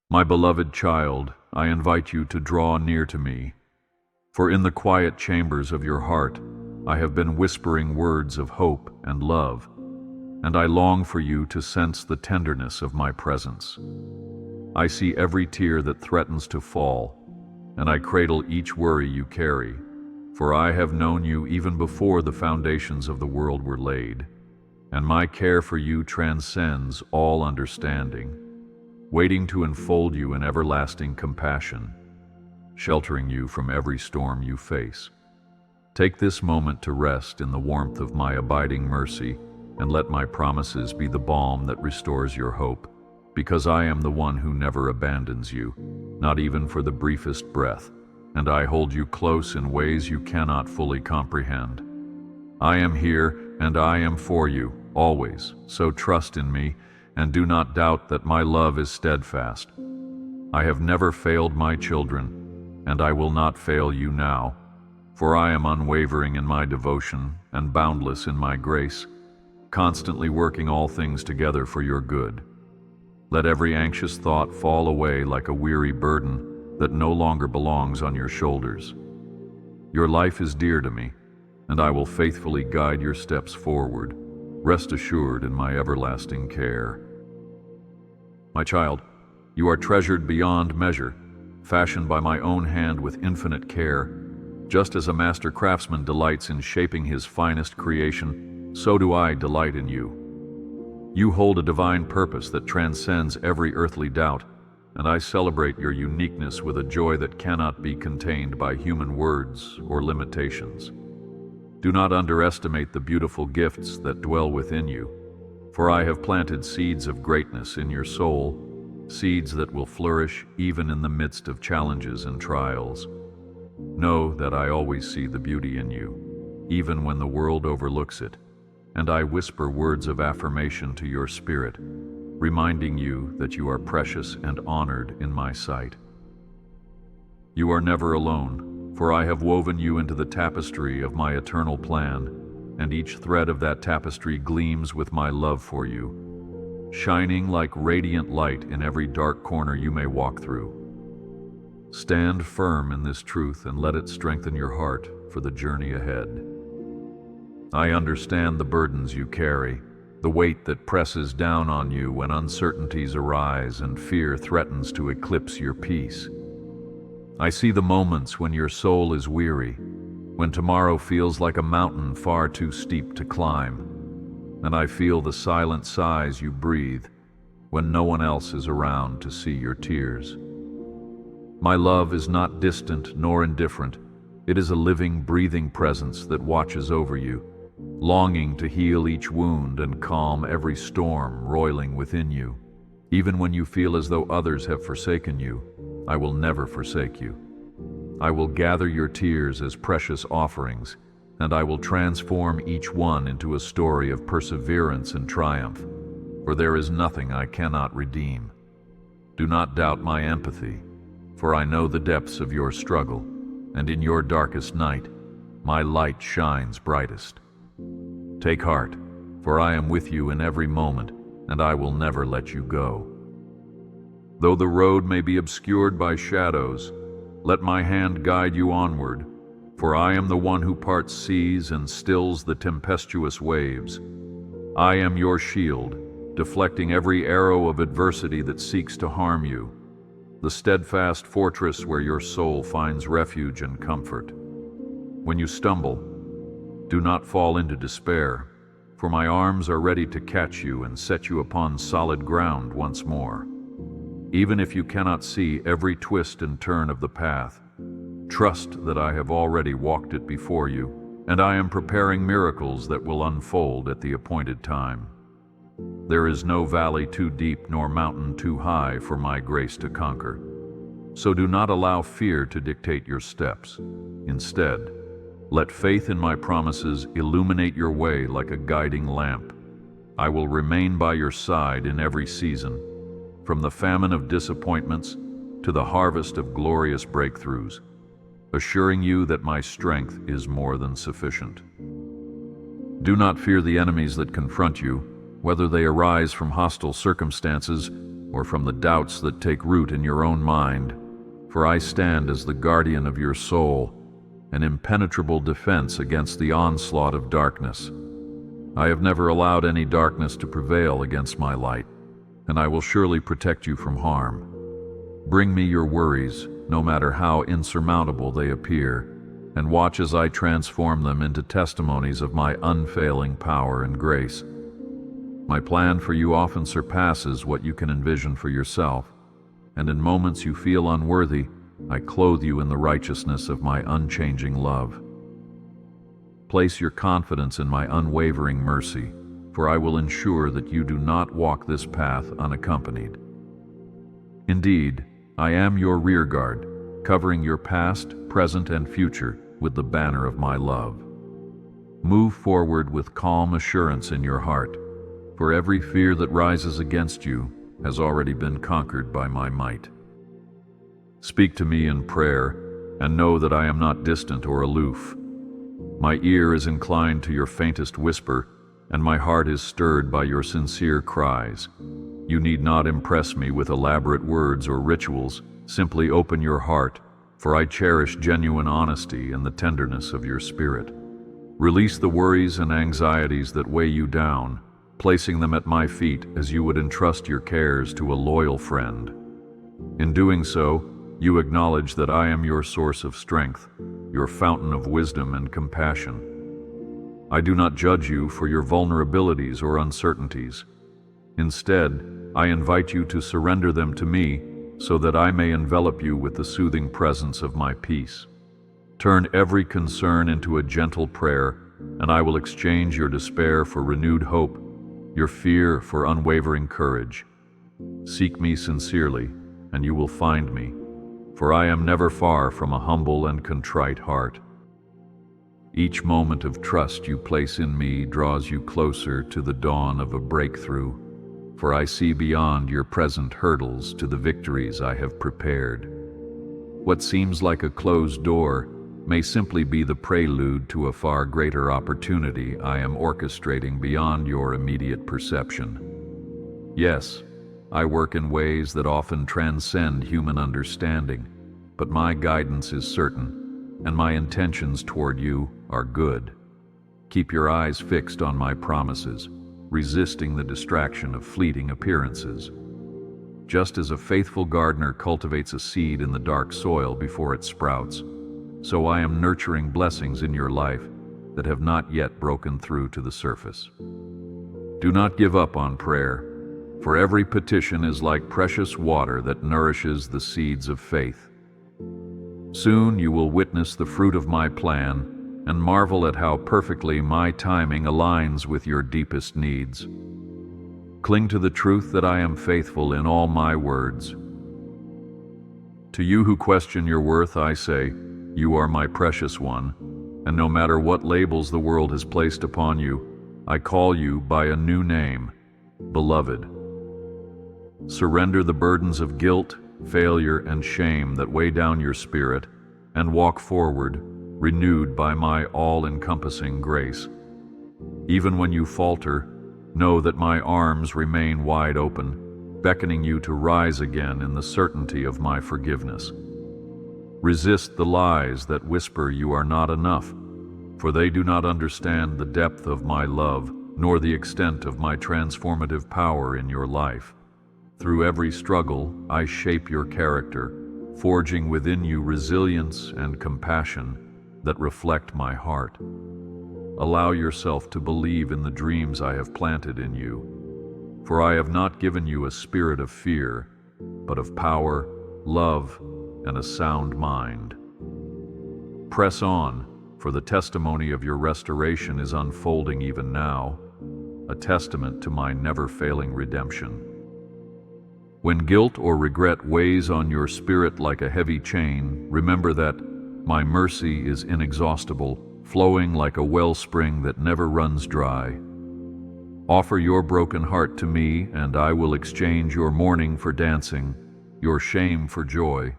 My beloved child, I invite you to draw near to me, for in the quiet chambers of your heart I have been whispering words of hope and love, and I long for you to sense the tenderness of my presence. I see every tear that threatens to fall, and I cradle each worry you carry, for I have known you even before the foundations of the world were laid, and my care for you transcends all understanding, waiting to enfold you in everlasting compassion, sheltering you from every storm you face. Take this moment to rest in the warmth of my abiding mercy, and let my promises be the balm that restores your hope, because I am the one who never abandons you, not even for the briefest breath, and I hold you close in ways you cannot fully comprehend. I am here, and I am for you, always, so trust in me, and do not doubt that my love is steadfast. I have never failed my children, and I will not fail you now, for I am unwavering in my devotion and boundless in my grace, constantly working all things together for your good. Let every anxious thought fall away like a weary burden that no longer belongs on your shoulders. Your life is dear to me, and I will faithfully guide your steps forward. Rest assured in my everlasting care. My child, you are treasured beyond measure, fashioned by my own hand with infinite care. Just as a master craftsman delights in shaping his finest creation, so do I delight in you. You hold a divine purpose that transcends every earthly doubt, and I celebrate your uniqueness with a joy that cannot be contained by human words or limitations. Do not underestimate the beautiful gifts that dwell within you, for I have planted seeds of greatness in your soul, seeds that will flourish even in the midst of challenges and trials. Know that I always see the beauty in you, even when the world overlooks it, and I whisper words of affirmation to your spirit, reminding you that you are precious and honored in my sight. You are never alone, for I have woven you into the tapestry of my eternal plan, and each thread of that tapestry gleams with my love for you, shining like radiant light in every dark corner you may walk through. Stand firm in this truth and let it strengthen your heart for the journey ahead. I understand the burdens you carry, the weight that presses down on you when uncertainties arise and fear threatens to eclipse your peace. I see the moments when your soul is weary, when tomorrow feels like a mountain far too steep to climb, and I feel the silent sighs you breathe when no one else is around to see your tears. My love is not distant nor indifferent. It is a living, breathing presence that watches over you, longing to heal each wound and calm every storm roiling within you. Even when you feel as though others have forsaken you, I will never forsake you. I will gather your tears as precious offerings, and I will transform each one into a story of perseverance and triumph, for there is nothing I cannot redeem. Do not doubt my empathy, for I know the depths of your struggle, and in your darkest night, my light shines brightest. Take heart, for I am with you in every moment, and I will never let you go. Though the road may be obscured by shadows, let my hand guide you onward, for I am the one who parts seas and stills the tempestuous waves. I am your shield, deflecting every arrow of adversity that seeks to harm you, the steadfast fortress where your soul finds refuge and comfort. When you stumble, do not fall into despair, for my arms are ready to catch you and set you upon solid ground once more. Even if you cannot see every twist and turn of the path, trust that I have already walked it before you, and I am preparing miracles that will unfold at the appointed time. There is no valley too deep nor mountain too high for my grace to conquer. So do not allow fear to dictate your steps. Instead, let faith in my promises illuminate your way like a guiding lamp. I will remain by your side in every season, from the famine of disappointments to the harvest of glorious breakthroughs, assuring you that my strength is more than sufficient. Do not fear the enemies that confront you, whether they arise from hostile circumstances or from the doubts that take root in your own mind, for I stand as the guardian of your soul, an impenetrable defense against the onslaught of darkness. I have never allowed any darkness to prevail against my light, and I will surely protect you from harm. Bring me your worries, no matter how insurmountable they appear, and watch as I transform them into testimonies of my unfailing power and grace. My plan for you often surpasses what you can envision for yourself, and in moments you feel unworthy, I clothe you in the righteousness of my unchanging love. Place your confidence in my unwavering mercy, for I will ensure that you do not walk this path unaccompanied. Indeed, I am your rearguard, covering your past, present, and future with the banner of my love. Move forward with calm assurance in your heart, for every fear that rises against you has already been conquered by my might. Speak to me in prayer, and know that I am not distant or aloof. My ear is inclined to your faintest whisper, and my heart is stirred by your sincere cries. You need not impress me with elaborate words or rituals. Simply open your heart, for I cherish genuine honesty and the tenderness of your spirit. Release the worries and anxieties that weigh you down, placing them at my feet as you would entrust your cares to a loyal friend. In doing so, you acknowledge that I am your source of strength, your fountain of wisdom and compassion. I do not judge you for your vulnerabilities or uncertainties. Instead, I invite you to surrender them to me so that I may envelop you with the soothing presence of my peace. Turn every concern into a gentle prayer, and I will exchange your despair for renewed hope, your fear for unwavering courage. Seek me sincerely, and you will find me, for I am never far from a humble and contrite heart. Each moment of trust you place in me draws you closer to the dawn of a breakthrough, for I see beyond your present hurdles to the victories I have prepared. What seems like a closed door may simply be the prelude to a far greater opportunity I am orchestrating beyond your immediate perception. Yes, I work in ways that often transcend human understanding, but my guidance is certain, and my intentions toward you are good. Keep your eyes fixed on my promises, resisting the distraction of fleeting appearances. Just as a faithful gardener cultivates a seed in the dark soil before it sprouts, so I am nurturing blessings in your life that have not yet broken through to the surface. Do not give up on prayer, for every petition is like precious water that nourishes the seeds of faith. Soon you will witness the fruit of my plan and marvel at how perfectly my timing aligns with your deepest needs. Cling to the truth that I am faithful in all my words. To you who question your worth, I say, you are my precious one, and no matter what labels the world has placed upon you, I call you by a new name, beloved. Surrender the burdens of guilt, failure, and shame that weigh down your spirit, and walk forward, renewed by my all-encompassing grace. Even when you falter, know that my arms remain wide open, beckoning you to rise again in the certainty of my forgiveness. Resist the lies that whisper you are not enough, for they do not understand the depth of my love, nor the extent of my transformative power in your life. Through every struggle, I shape your character, forging within you resilience and compassion that reflect my heart. Allow yourself to believe in the dreams I have planted in you, for I have not given you a spirit of fear, but of power, love, and a sound mind. Press on, for the testimony of your restoration is unfolding even now, a testament to my never-failing redemption. When guilt or regret weighs on your spirit like a heavy chain, remember that my mercy is inexhaustible, flowing like a wellspring that never runs dry. Offer your broken heart to me, and I will exchange your mourning for dancing, your shame for joy,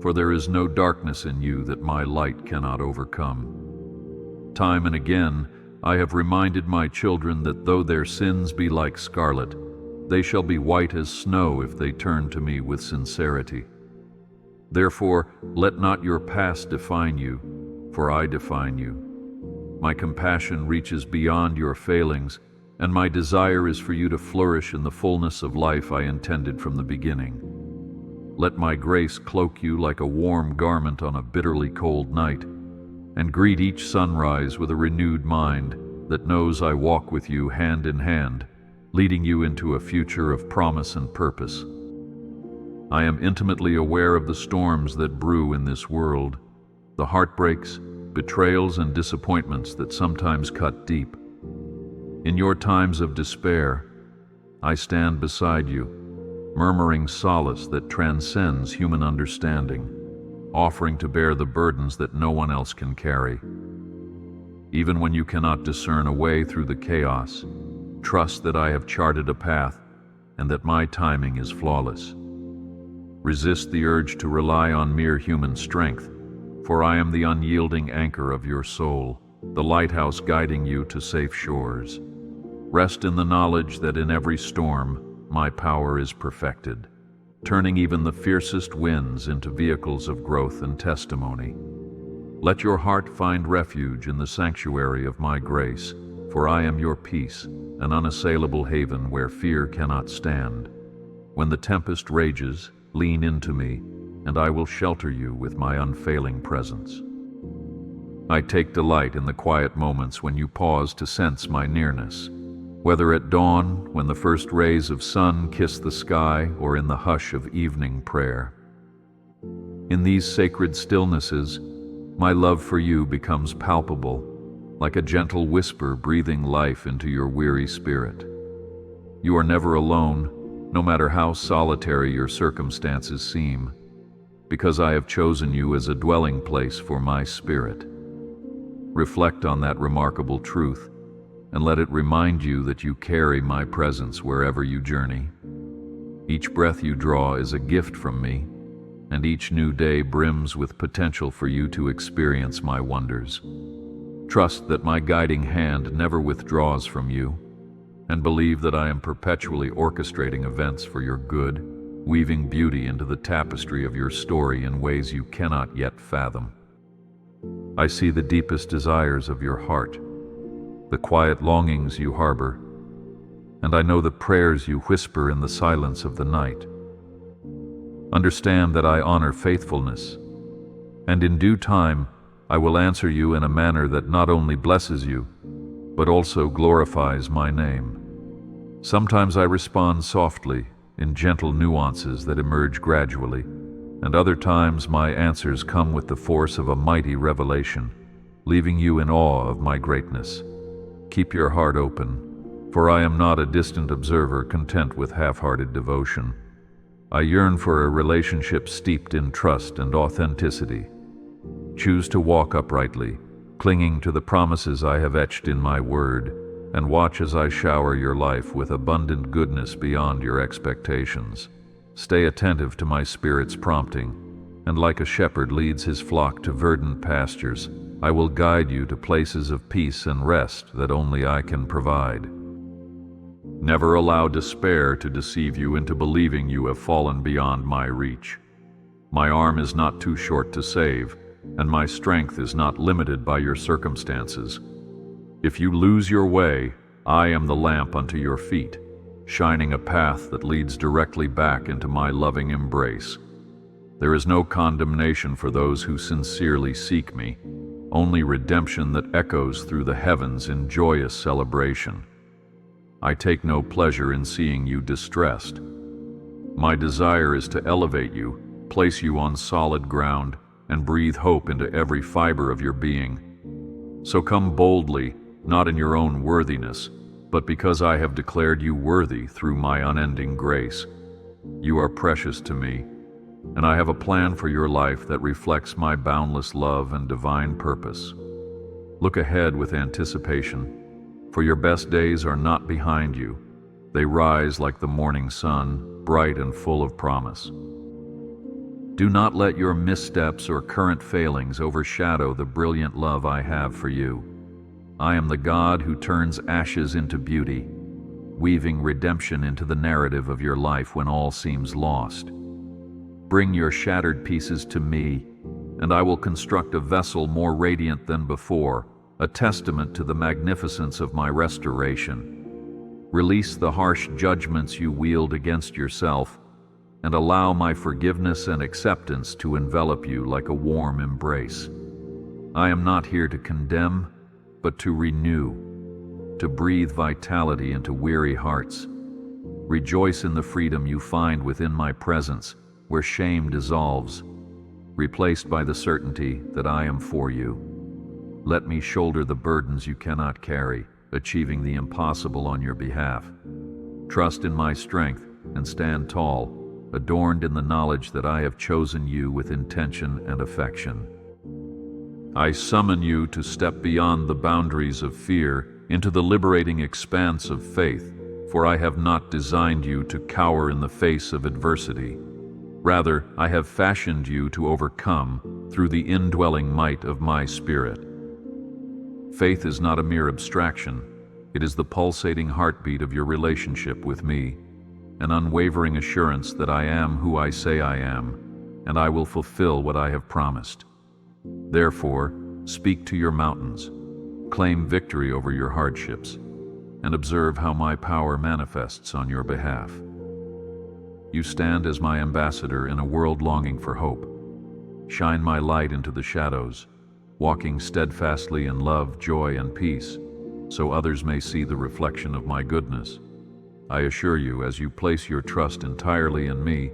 for there is no darkness in you that my light cannot overcome. Time and again, I have reminded my children that though their sins be like scarlet, They shall be white as snow if they turn to me with sincerity. Therefore, let not your past define you, for I define you. My compassion reaches beyond your failings, and my desire is for you to flourish in the fullness of life I intended from the beginning. Let my grace cloak you like a warm garment on a bitterly cold night, and greet each sunrise with a renewed mind that knows I walk with you hand in hand, leading you into a future of promise and purpose. I am intimately aware of the storms that brew in this world, the heartbreaks, betrayals, and disappointments that sometimes cut deep. In your times of despair, I stand beside you, murmuring solace that transcends human understanding, offering to bear the burdens that no one else can carry. Even when you cannot discern a way through the chaos, trust that I have charted a path and that my timing is flawless. Resist the urge to rely on mere human strength, for I am the unyielding anchor of your soul, the lighthouse guiding you to safe shores. Rest in the knowledge that in every storm, my power is perfected, turning even the fiercest winds into vehicles of growth and testimony. Let your heart find refuge in the sanctuary of my grace, for I am your peace, an unassailable haven where fear cannot stand. When the tempest rages, lean into me, and I will shelter you with my unfailing presence. I take delight in the quiet moments when you pause to sense my nearness, whether at dawn, when the first rays of sun kiss the sky, or in the hush of evening prayer. In these sacred stillnesses, my love for you becomes palpable, like a gentle whisper breathing life into your weary spirit. You are never alone, no matter how solitary your circumstances seem, because I have chosen you as a dwelling place for my spirit. Reflect on that remarkable truth, and let it remind you that you carry my presence wherever you journey. Each breath you draw is a gift from me, and each new day brims with potential for you to experience my wonders. Trust that my guiding hand never withdraws from you, and believe that I am perpetually orchestrating events for your good, weaving beauty into the tapestry of your story in ways you cannot yet fathom. I see the deepest desires of your heart, the quiet longings you harbor, and I know the prayers you whisper in the silence of the night. Understand that I honor faithfulness, and in due time I will answer you in a manner that not only blesses you, but also glorifies my name. Sometimes I respond softly, in gentle nuances that emerge gradually, and other times my answers come with the force of a mighty revelation, leaving you in awe of my greatness. Keep your heart open, for I am not a distant observer content with half-hearted devotion. I yearn for a relationship steeped in trust and authenticity. Choose to walk uprightly, clinging to the promises I have etched in my word, and watch as I shower your life with abundant goodness beyond your expectations. Stay attentive to my Spirit's prompting, and like a shepherd leads his flock to verdant pastures, I will guide you to places of peace and rest that only I can provide. Never allow despair to deceive you into believing you have fallen beyond my reach. My arm is not too short to save, and my strength is not limited by your circumstances. If you lose your way, I am the lamp unto your feet, shining a path that leads directly back into my loving embrace. There is no condemnation for those who sincerely seek me, only redemption that echoes through the heavens in joyous celebration. I take no pleasure in seeing you distressed. My desire is to elevate you, place you on solid ground, and breathe hope into every fiber of your being. So come boldly, not in your own worthiness, but because I have declared you worthy through my unending grace. You are precious to me, and I have a plan for your life that reflects my boundless love and divine purpose. Look ahead with anticipation, for your best days are not behind you. They rise like the morning sun, bright and full of promise. Do not let your missteps or current failings overshadow the brilliant love I have for you. I am the God who turns ashes into beauty, weaving redemption into the narrative of your life when all seems lost. Bring your shattered pieces to me, and I will construct a vessel more radiant than before, a testament to the magnificence of my restoration. Release the harsh judgments you wield against yourself, and allow my forgiveness and acceptance to envelop you like a warm embrace. I am not here to condemn, but to renew, to breathe vitality into weary hearts. Rejoice in the freedom you find within my presence, where shame dissolves, replaced by the certainty that I am for you. Let me shoulder the burdens you cannot carry, achieving the impossible on your behalf. Trust in my strength and stand tall, adorned in the knowledge that I have chosen you with intention and affection. I summon you to step beyond the boundaries of fear into the liberating expanse of faith, for I have not designed you to cower in the face of adversity. Rather, I have fashioned you to overcome through the indwelling might of my Spirit. Faith is not a mere abstraction. It is the pulsating heartbeat of your relationship with me, an unwavering assurance that I am who I say I am, and I will fulfill what I have promised. Therefore, speak to your mountains, claim victory over your hardships, and observe how my power manifests on your behalf. You stand as my ambassador in a world longing for hope. Shine my light into the shadows, walking steadfastly in love, joy, and peace, so others may see the reflection of my goodness. I assure you, as you place your trust entirely in me,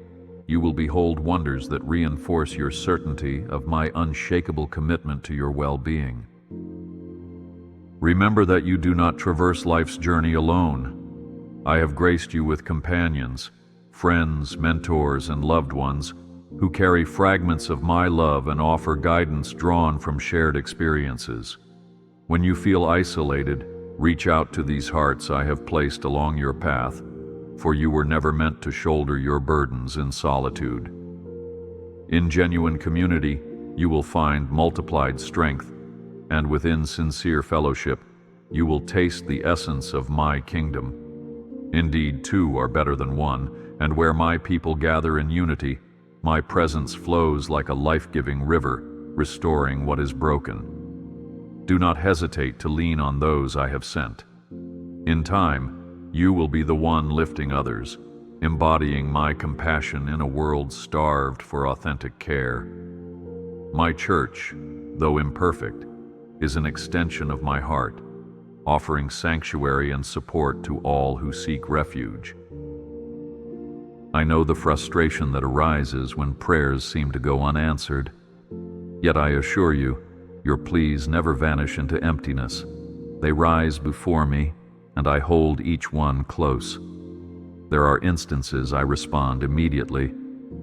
you will behold wonders that reinforce your certainty of my unshakable commitment to your well-being. Remember that you do not traverse life's journey alone. I have graced you with companions, friends, mentors, and loved ones who carry fragments of my love and offer guidance drawn from shared experiences. When you feel isolated, reach out to these hearts I have placed along your path, for you were never meant to shoulder your burdens in solitude. In genuine community, you will find multiplied strength, and within sincere fellowship, you will taste the essence of my kingdom. Indeed, two are better than one, and where my people gather in unity, my presence flows like a life-giving river, restoring what is broken. Do not hesitate to lean on those I have sent. In time, you will be the one lifting others, embodying my compassion in a world starved for authentic care. My church, though imperfect, is an extension of my heart, offering sanctuary and support to all who seek refuge. I know the frustration that arises when prayers seem to go unanswered, yet I assure you, your pleas never vanish into emptiness. They rise before me, and I hold each one close. There are instances I respond immediately,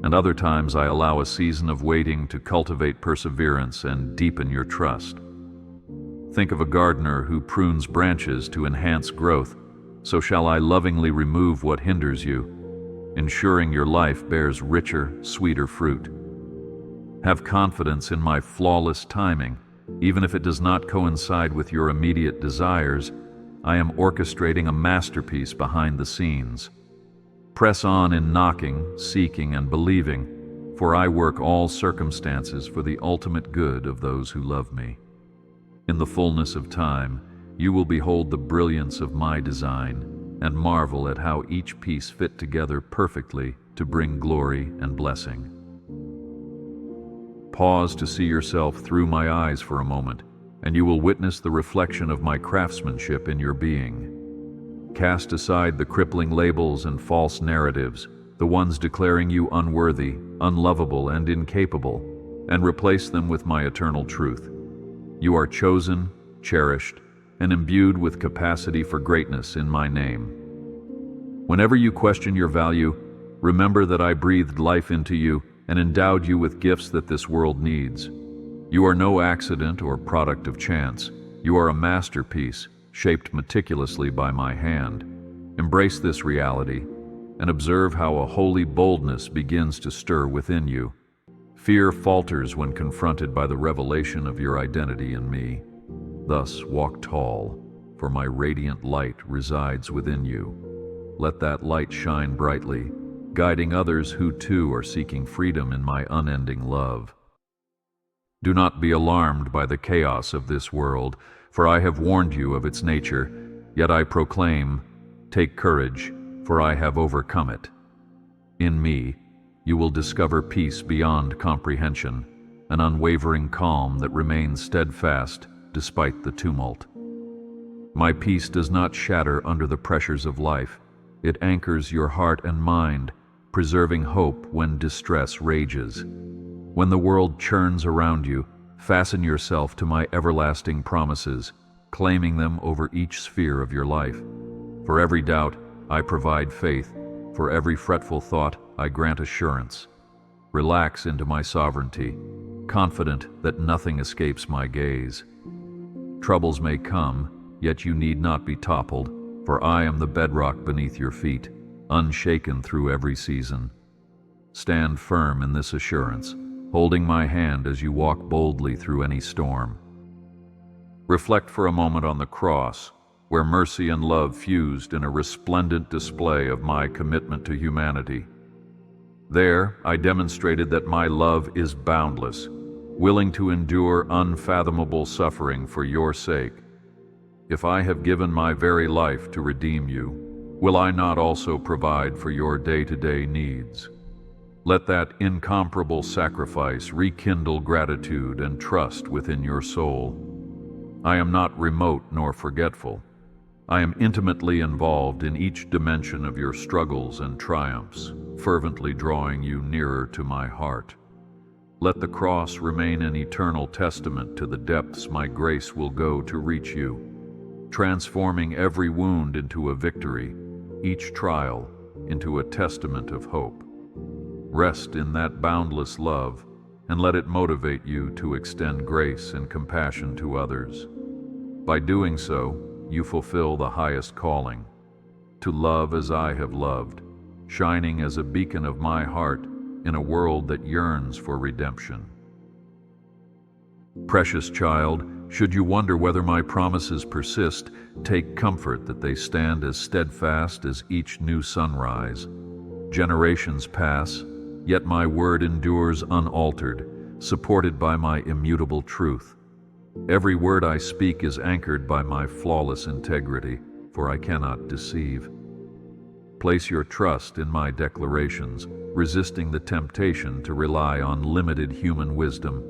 and other times I allow a season of waiting to cultivate perseverance and deepen your trust. Think of a gardener who prunes branches to enhance growth, so shall I lovingly remove what hinders you, ensuring your life bears richer, sweeter fruit. Have confidence in my flawless timing. Even if it does not coincide with your immediate desires, I am orchestrating a masterpiece behind the scenes. Press on in knocking, seeking, and believing, for I work all circumstances for the ultimate good of those who love me. In the fullness of time, you will behold the brilliance of my design and marvel at how each piece fit together perfectly to bring glory and blessing. Pause to see yourself through my eyes for a moment, and you will witness the reflection of my craftsmanship in your being. Cast aside the crippling labels and false narratives, the ones declaring you unworthy, unlovable, and incapable, and replace them with my eternal truth. You are chosen, cherished, and imbued with capacity for greatness in my name. Whenever you question your value, remember that I breathed life into you and endowed you with gifts that this world needs. You are no accident or product of chance. You are a masterpiece, shaped meticulously by my hand. Embrace this reality and observe how a holy boldness begins to stir within you. Fear falters when confronted by the revelation of your identity in me. Thus, walk tall, for my radiant light resides within you. let that light shine brightly, guiding others who too are seeking freedom in my unending love. Do not be alarmed by the chaos of this world, for I have warned you of its nature, yet I proclaim, take courage, for I have overcome it. In me, you will discover peace beyond comprehension, an unwavering calm that remains steadfast despite the tumult. My peace does not shatter under the pressures of life. It anchors your heart and mind, preserving hope when distress rages. When the world churns around you, fasten yourself to my everlasting promises, claiming them over each sphere of your life. For every doubt, I provide faith. For every fretful thought, I grant assurance. Relax into my sovereignty, confident that nothing escapes my gaze. Troubles may come, yet you need not be toppled, for I am the bedrock beneath your feet, unshaken through every season. Stand firm in this assurance, holding my hand as you walk boldly through any storm. Reflect for a moment on the cross, where mercy and love fused in a resplendent display of my commitment to humanity. There, I demonstrated that my love is boundless, willing to endure unfathomable suffering for your sake. If I have given my very life to redeem you, will I not also provide for your day-to-day needs? Let that incomparable sacrifice rekindle gratitude and trust within your soul. I am not remote nor forgetful. I am intimately involved in each dimension of your struggles and triumphs, fervently drawing you nearer to my heart. Let the cross remain an eternal testament to the depths my grace will go to reach you, transforming every wound into a victory, each trial into a testament of hope. Rest in that boundless love, and let it motivate you to extend grace and compassion to others. By doing so, you fulfill the highest calling, to love as I have loved, shining as a beacon of my heart in a world that yearns for redemption. Precious child, should you wonder whether my promises persist, take comfort that they stand as steadfast as each new sunrise. Generations pass, yet my word endures unaltered, supported by my immutable truth. Every word I speak is anchored by my flawless integrity, for I cannot deceive. Place your trust in my declarations, resisting the temptation to rely on limited human wisdom.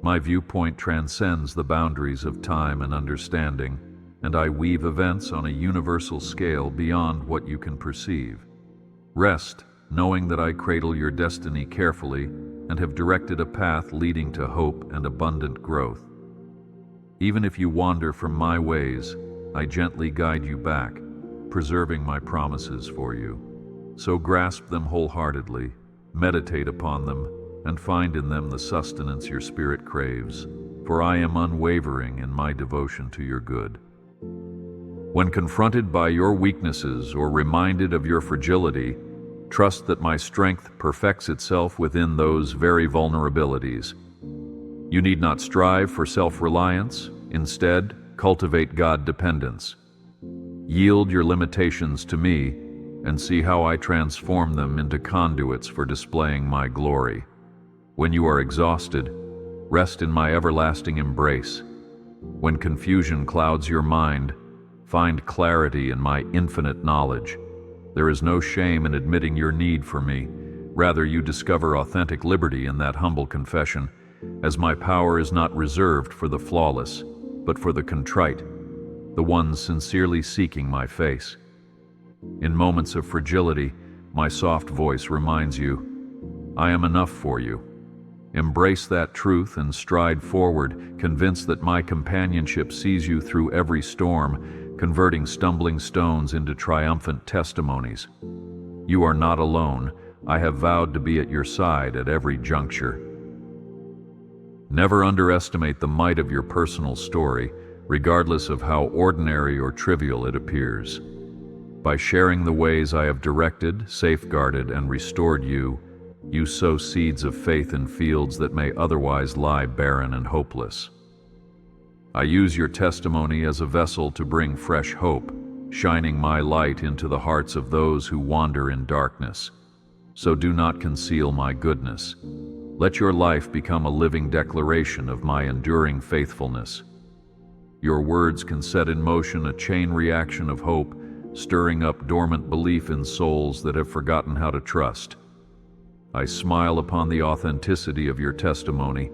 My viewpoint transcends the boundaries of time and understanding, and I weave events on a universal scale beyond what you can perceive. Rest, knowing that I cradle your destiny carefully and have directed a path leading to hope and abundant growth. Even if you wander from my ways, I gently guide you back, preserving my promises for you. So grasp them wholeheartedly, meditate upon them, and find in them the sustenance your spirit craves, for I am unwavering in my devotion to your good. When confronted by your weaknesses or reminded of your fragility, trust that my strength perfects itself within those very vulnerabilities. You need not strive for self-reliance. Instead, cultivate God-dependence. Yield your limitations to me and see how I transform them into conduits for displaying my glory. When you are exhausted, rest in my everlasting embrace. When confusion clouds your mind, find clarity in my infinite knowledge. There is no shame in admitting your need for me. Rather, you discover authentic liberty in that humble confession, as my power is not reserved for the flawless, but for the contrite, the ones sincerely seeking my face. In moments of fragility, my soft voice reminds you, I am enough for you. Embrace that truth and stride forward, convinced that my companionship sees you through every storm, converting stumbling stones into triumphant testimonies. You are not alone. I have vowed to be at your side at every juncture. Never underestimate the might of your personal story, regardless of how ordinary or trivial it appears. By sharing the ways I have directed, safeguarded, and restored you, you sow seeds of faith in fields that may otherwise lie barren and hopeless. I use your testimony as a vessel to bring fresh hope, shining my light into the hearts of those who wander in darkness. So do not conceal my goodness. Let your life become a living declaration of my enduring faithfulness. Your words can set in motion a chain reaction of hope, stirring up dormant belief in souls that have forgotten how to trust. I smile upon the authenticity of your testimony,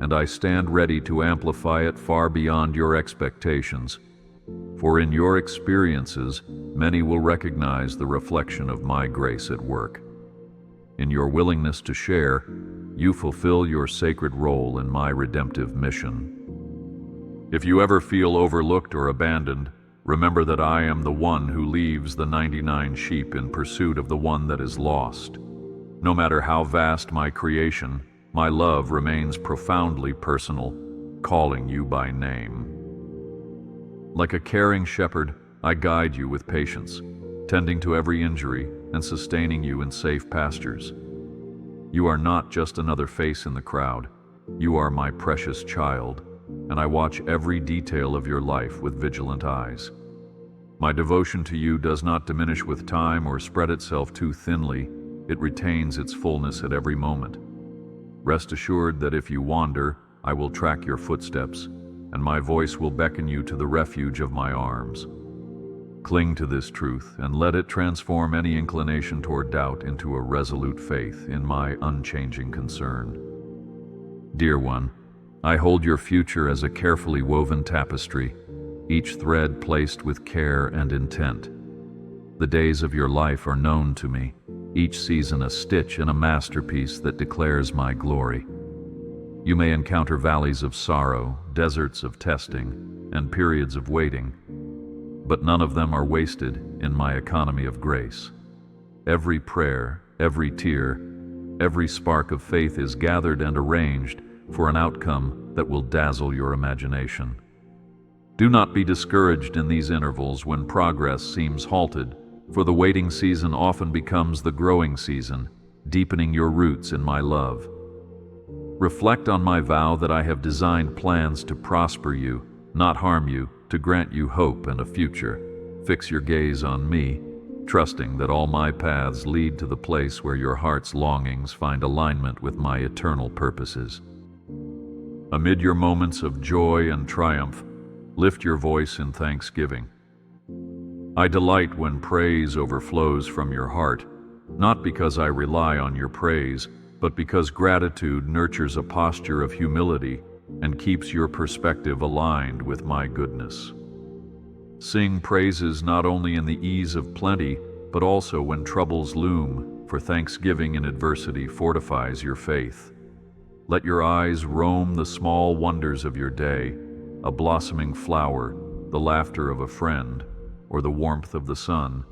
and I stand ready to amplify it far beyond your expectations. For in your experiences, many will recognize the reflection of my grace at work. In your willingness to share, you fulfill your sacred role in my redemptive mission. If you ever feel overlooked or abandoned, remember that I am the one who leaves the 99 sheep in pursuit of the one that is lost. No matter how vast my creation, my love remains profoundly personal, calling you by name. Like a caring shepherd, I guide you with patience, tending to every injury and sustaining you in safe pastures. You are not just another face in the crowd. You are my precious child, and I watch every detail of your life with vigilant eyes. My devotion to you does not diminish with time or spread itself too thinly. It retains its fullness at every moment. Rest assured that if you wander, I will track your footsteps, and my voice will beckon you to the refuge of my arms. Cling to this truth and let it transform any inclination toward doubt into a resolute faith in my unchanging concern. Dear one, I hold your future as a carefully woven tapestry, each thread placed with care and intent. The days of your life are known to me, each season a stitch in a masterpiece that declares my glory. You may encounter valleys of sorrow, deserts of testing, and periods of waiting, but none of them are wasted in my economy of grace. Every prayer, every tear, every spark of faith is gathered and arranged for an outcome that will dazzle your imagination. Do not be discouraged in these intervals when progress seems halted, for the waiting season often becomes the growing season, deepening your roots in my love. Reflect on my vow that I have designed plans to prosper you, not harm you, to grant you hope and a future. Fix your gaze on me, trusting that all my paths lead to the place where your heart's longings find alignment with my eternal purposes. Amid your moments of joy and triumph, lift your voice in thanksgiving. I delight when praise overflows from your heart, not because I rely on your praise, but because gratitude nurtures a posture of humility and keeps your perspective aligned with my goodness. Sing praises not only in the ease of plenty, but also when troubles loom, for thanksgiving in adversity fortifies your faith. Let your eyes roam the small wonders of your day, a blossoming flower, the laughter of a friend, or the warmth of the sun,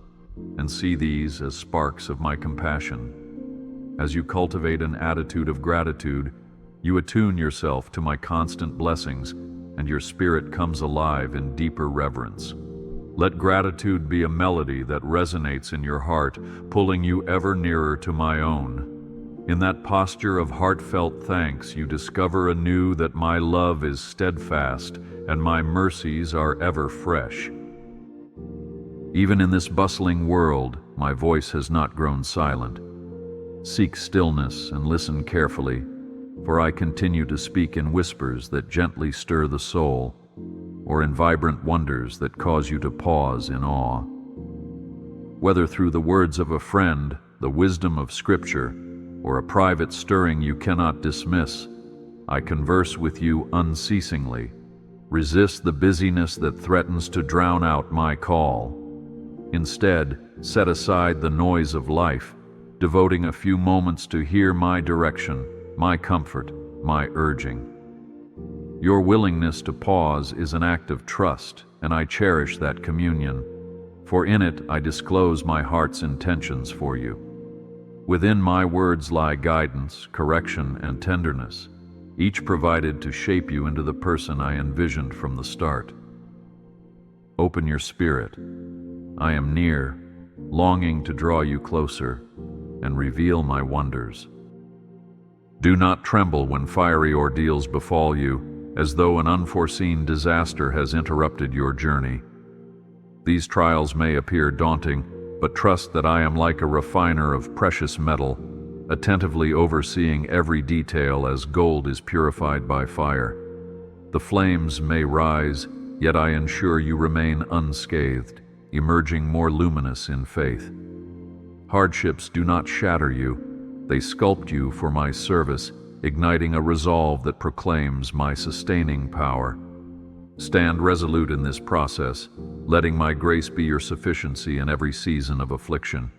and see these as sparks of my compassion. As you cultivate an attitude of gratitude, you attune yourself to my constant blessings, and your spirit comes alive in deeper reverence. Let gratitude be a melody that resonates in your heart, pulling you ever nearer to my own. In that posture of heartfelt thanks, you discover anew that my love is steadfast and my mercies are ever fresh. Even in this bustling world, my voice has not grown silent. Seek stillness and listen carefully, for I continue to speak in whispers that gently stir the soul, or in vibrant wonders that cause you to pause in awe. Whether through the words of a friend, the wisdom of Scripture, or a private stirring you cannot dismiss, I converse with you unceasingly. Resist the busyness that threatens to drown out my call. Instead, set aside the noise of life, devoting a few moments to hear my direction, my comfort, my urging. Your willingness to pause is an act of trust, and I cherish that communion, for in it I disclose my heart's intentions for you. Within my words lie guidance, correction, and tenderness, each provided to shape you into the person I envisioned from the start. Open your spirit. I am near, longing to draw you closer and reveal my wonders. Do not tremble when fiery ordeals befall you, as though an unforeseen disaster has interrupted your journey. These trials may appear daunting, but trust that I am like a refiner of precious metal, attentively overseeing every detail as gold is purified by fire. The flames may rise, yet I ensure you remain unscathed, emerging more luminous in faith. Hardships do not shatter you, they sculpt you for my service, igniting a resolve that proclaims my sustaining power. Stand resolute in this process, letting my grace be your sufficiency in every season of affliction.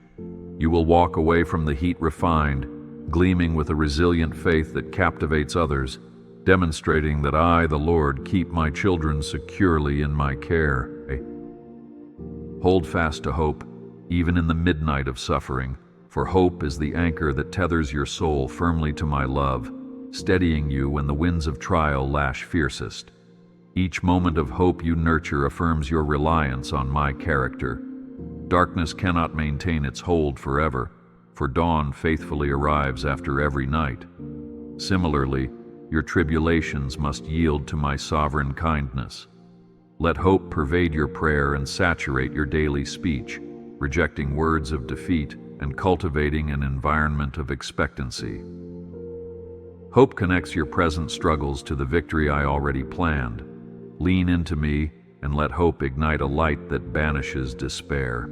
You will walk away from the heat refined, gleaming with a resilient faith that captivates others, demonstrating that I, the Lord, keep my children securely in my care. Hold fast to hope, even in the midnight of suffering, for hope is the anchor that tethers your soul firmly to my love, steadying you when the winds of trial lash fiercest. Each moment of hope you nurture affirms your reliance on my character. Darkness cannot maintain its hold forever, for dawn faithfully arrives after every night. Similarly, your tribulations must yield to my sovereign kindness. Let hope pervade your prayer and saturate your daily speech, rejecting words of defeat and cultivating an environment of expectancy. Hope connects your present struggles to the victory I already planned. Lean into me and let hope ignite a light that banishes despair.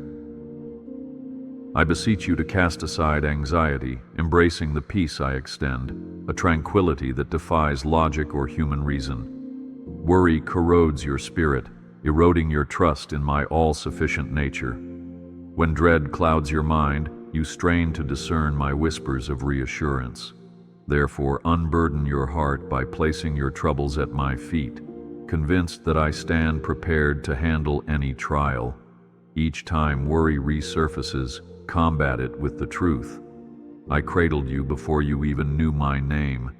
I beseech you to cast aside anxiety, embracing the peace I extend, a tranquility that defies logic or human reason. Worry corrodes your spirit, eroding your trust in my all-sufficient nature. When dread clouds your mind, you strain to discern my whispers of reassurance. Therefore, unburden your heart by placing your troubles at my feet, convinced that I stand prepared to handle any trial. Each time worry resurfaces, combat it with the truth. I cradled you before you even knew my name,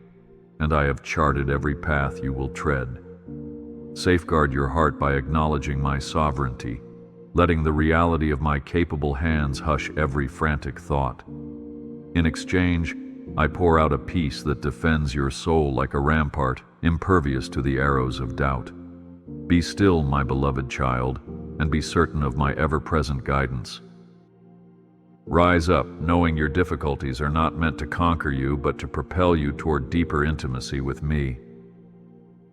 and I have charted every path you will tread. Safeguard your heart by acknowledging my sovereignty, letting the reality of my capable hands hush every frantic thought. In exchange, I pour out a peace that defends your soul like a rampart, impervious to the arrows of doubt. Be still, my beloved child, and be certain of my ever-present guidance. Rise up, knowing your difficulties are not meant to conquer you, but to propel you toward deeper intimacy with me.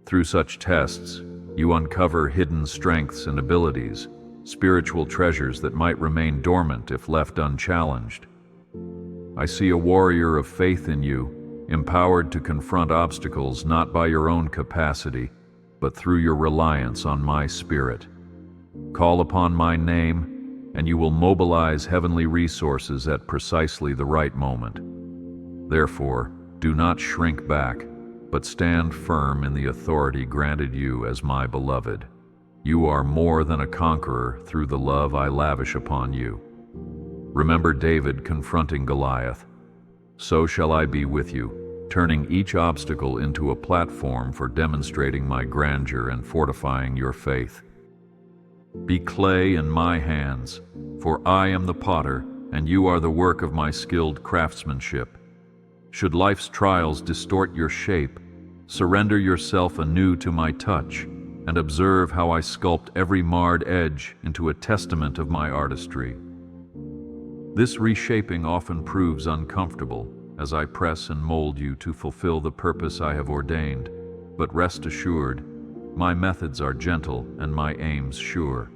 Through such tests, you uncover hidden strengths and abilities, spiritual treasures that might remain dormant if left unchallenged. I see a warrior of faith in you, empowered to confront obstacles not by your own capacity, but through your reliance on my spirit. Call upon my name, and you will mobilize heavenly resources at precisely the right moment. Therefore, do not shrink back, but stand firm in the authority granted you as my beloved. You are more than a conqueror through the love I lavish upon you. Remember David confronting Goliath. So shall I be with you, turning each obstacle into a platform for demonstrating my grandeur and fortifying your faith. Be clay in my hands, for I am the potter, and you are the work of my skilled craftsmanship. Should life's trials distort your shape, surrender yourself anew to my touch, and observe how I sculpt every marred edge into a testament of my artistry. This reshaping often proves uncomfortable as I press and mold you to fulfill the purpose I have ordained, but rest assured, my methods are gentle and my aims sure.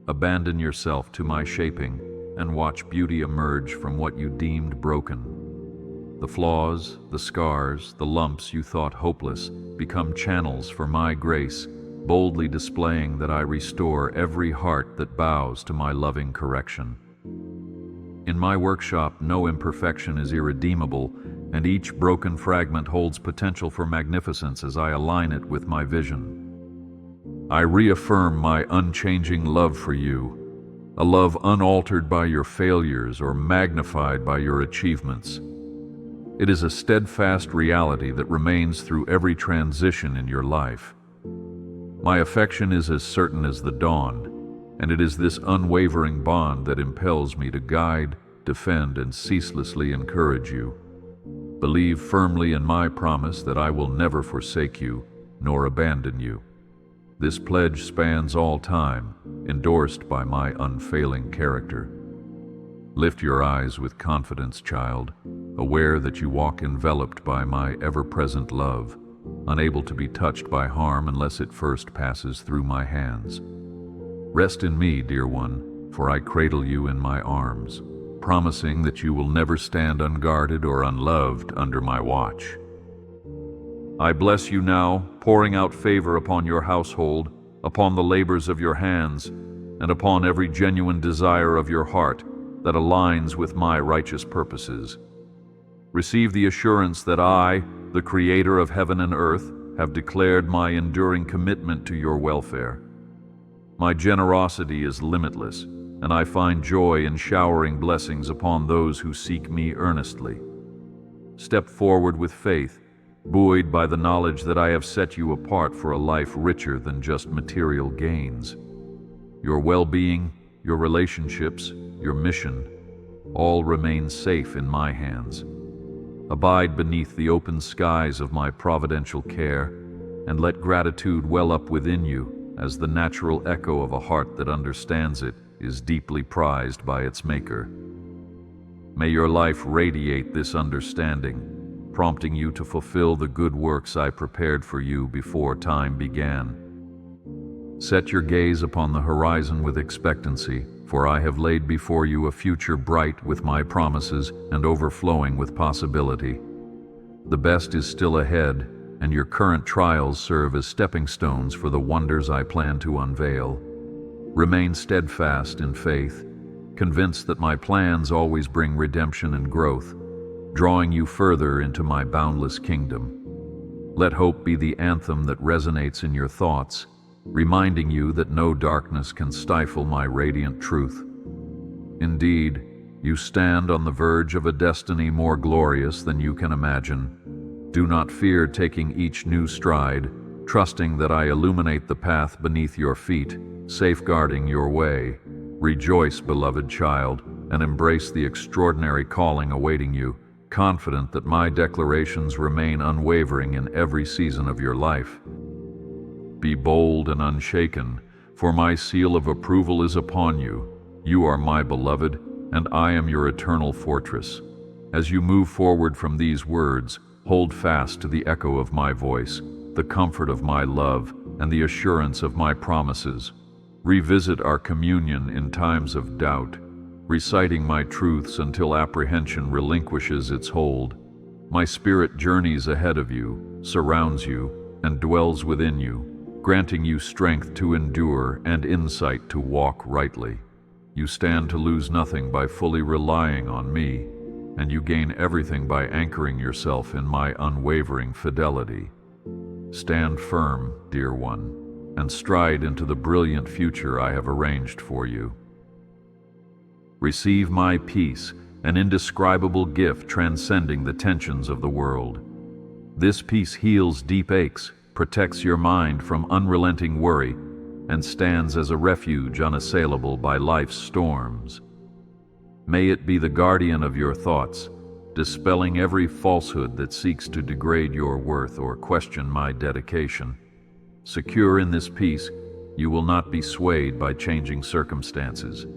Abandon yourself to my shaping and watch beauty emerge from what you deemed broken. The flaws, the scars, the lumps you thought hopeless become channels for my grace, boldly displaying that I restore every heart that bows to my loving correction. In my workshop, no imperfection is irredeemable, and each broken fragment holds potential for magnificence as I align it with my vision. I reaffirm my unchanging love for you, a love unaltered by your failures or magnified by your achievements. It is a steadfast reality that remains through every transition in your life. My affection is as certain as the dawn, and it is this unwavering bond that impels me to guide, defend, and ceaselessly encourage you. Believe firmly in my promise that I will never forsake you, nor abandon you. This pledge spans all time, endorsed by my unfailing character. Lift your eyes with confidence, child, aware that you walk enveloped by my ever-present love, unable to be touched by harm unless it first passes through my hands. Rest in me, dear one, for I cradle you in my arms, promising that you will never stand unguarded or unloved under my watch. I bless you now, pouring out favor upon your household, upon the labors of your hands, and upon every genuine desire of your heart that aligns with my righteous purposes. Receive the assurance that I, the Creator of heaven and earth, have declared my enduring commitment to your welfare. My generosity is limitless, and I find joy in showering blessings upon those who seek me earnestly. Step forward with faith, buoyed by the knowledge that I have set you apart for a life richer than just material gains. Your well-being, your relationships, your mission, all remain safe in my hands. Abide beneath the open skies of my providential care, and let gratitude well up within you as the natural echo of a heart that understands it is deeply prized by its maker. May your life radiate this understanding, prompting you to fulfill the good works I prepared for you before time began. Set your gaze upon the horizon with expectancy, for I have laid before you a future bright with my promises and overflowing with possibility. The best is still ahead, and your current trials serve as stepping stones for the wonders I plan to unveil. Remain steadfast in faith, convinced that my plans always bring redemption and growth, drawing you further into my boundless kingdom. Let hope be the anthem that resonates in your thoughts, reminding you that no darkness can stifle my radiant truth. Indeed, you stand on the verge of a destiny more glorious than you can imagine. Do not fear taking each new stride, trusting that I illuminate the path beneath your feet, safeguarding your way. Rejoice, beloved child, and embrace the extraordinary calling awaiting you, confident that my declarations remain unwavering in every season of your life. Be bold and unshaken, for my seal of approval is upon you. You are my beloved, and I am your eternal fortress. As you move forward from these words, hold fast to the echo of my voice, the comfort of my love, and the assurance of my promises. Revisit our communion in times of doubt, reciting my truths until apprehension relinquishes its hold. My spirit journeys ahead of you, surrounds you, and dwells within you, granting you strength to endure and insight to walk rightly. You stand to lose nothing by fully relying on me, and you gain everything by anchoring yourself in my unwavering fidelity. Stand firm, dear one, and stride into the brilliant future I have arranged for you. Receive my peace, an indescribable gift transcending the tensions of the world. This peace heals deep aches, protects your mind from unrelenting worry, and stands as a refuge unassailable by life's storms. May it be the guardian of your thoughts, dispelling every falsehood that seeks to degrade your worth or question my dedication. Secure in this peace, you will not be swayed by changing circumstances.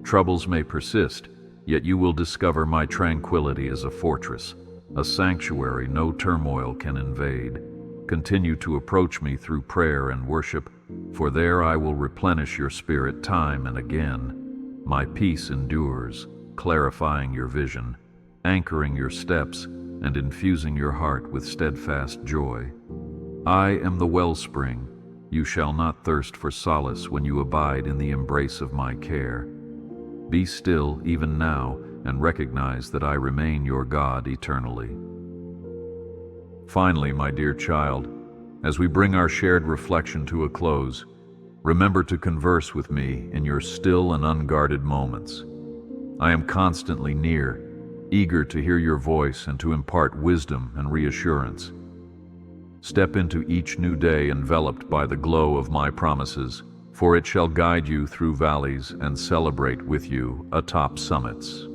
Troubles may persist, yet you will discover my tranquility as a fortress, a sanctuary no turmoil can invade. Continue to approach me through prayer and worship, for there I will replenish your spirit time and again. My peace endures, clarifying your vision, anchoring your steps, and infusing your heart with steadfast joy. I am the wellspring. You shall not thirst for solace when you abide in the embrace of my care. Be still even now and recognize that I remain your God eternally. Finally, my dear child, as we bring our shared reflection to a close, remember to converse with me in your still and unguarded moments. I am constantly near, eager to hear your voice and to impart wisdom and reassurance. Step into each new day enveloped by the glow of my promises, for it shall guide you through valleys and celebrate with you atop summits.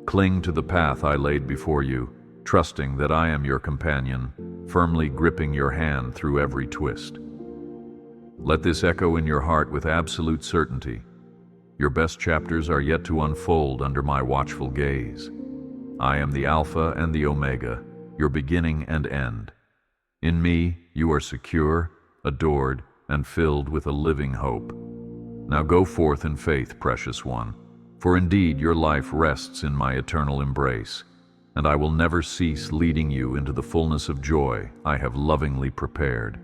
Cling to the path I laid before you, trusting that I am your companion, firmly gripping your hand through every twist. Let this echo in your heart with absolute certainty. Your best chapters are yet to unfold under my watchful gaze. I am the Alpha and the Omega, your beginning and end. In me, you are secure, adored, and filled with a living hope. Now go forth in faith, precious one, for indeed your life rests in my eternal embrace, and I will never cease leading you into the fullness of joy I have lovingly prepared.